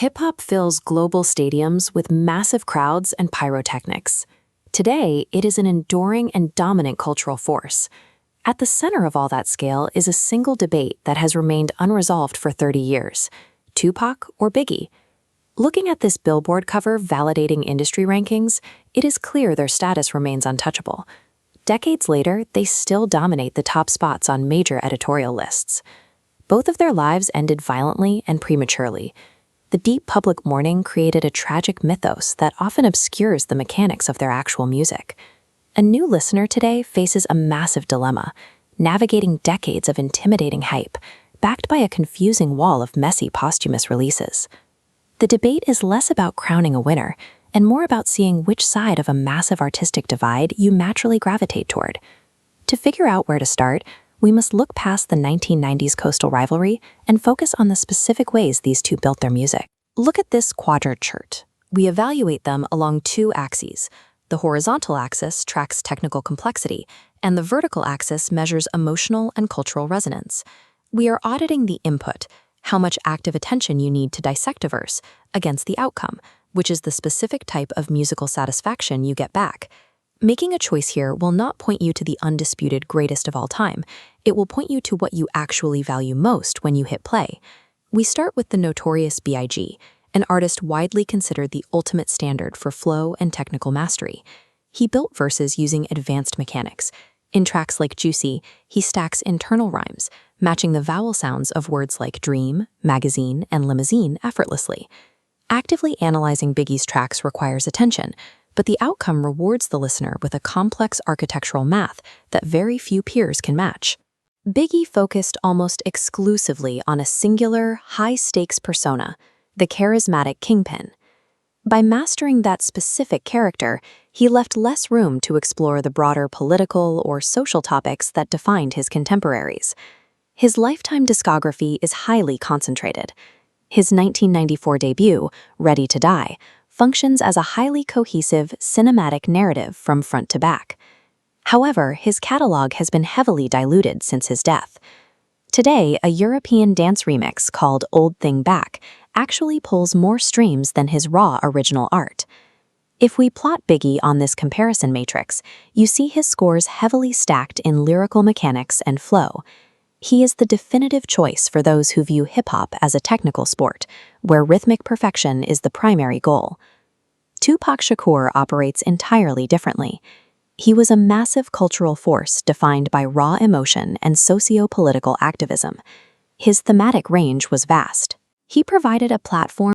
Hip-hop fills global stadiums with massive crowds and pyrotechnics. Today, it is an enduring and dominant cultural force. At the center of all that scale is a single debate that has remained unresolved for 30 years: Tupac or Biggie? Looking at this Billboard cover validating industry rankings, it is clear their status remains untouchable. Decades later, they still dominate the top spots on major editorial lists. Both of their lives ended violently and prematurely. The deep public mourning created a tragic mythos that often obscures the mechanics of their actual music. A new listener today faces a massive dilemma, navigating decades of intimidating hype, backed by a confusing wall of messy posthumous releases. The debate is less about crowning a winner and more about seeing which side of a massive artistic divide you naturally gravitate toward. To figure out where to start, we must look past the 1990s coastal rivalry and focus on the specific ways these two built their music. Look at this quadrant chart. We evaluate them along two axes. The horizontal axis tracks technical complexity, and the vertical axis measures emotional and cultural resonance. We are auditing the input, how much active attention you need to dissect a verse, against the outcome, which is the specific type of musical satisfaction you get back. Making a choice here will not point you to the undisputed greatest of all time. It will point you to what you actually value most when you hit play. We start with the notorious Biggie, an artist widely considered the ultimate standard for flow and technical mastery. He built verses using advanced mechanics. In tracks like Juicy, he stacks internal rhymes, matching the vowel sounds of words like dream, magazine, and limousine effortlessly. Actively analyzing Biggie's tracks requires attention, but the outcome rewards the listener with a complex architectural math that very few peers can match. Biggie focused almost exclusively on a singular, high-stakes persona, the charismatic kingpin. By mastering that specific character, he left less room to explore the broader political or social topics that defined his contemporaries. His lifetime discography is highly concentrated. His 1994 debut, Ready to Die, functions as a highly cohesive, cinematic narrative from front to back. However, his catalog has been heavily diluted since his death. Today, a European dance remix called Old Thing Back actually pulls more streams than his raw original art. If we plot Biggie on this comparison matrix, you see his scores heavily stacked in lyrical mechanics and flow. He is the definitive choice for those who view hip-hop as a technical sport, where rhythmic perfection is the primary goal. Tupac Shakur operates entirely differently. He was a massive cultural force defined by raw emotion and socio-political activism. His thematic range was vast. He provided a platform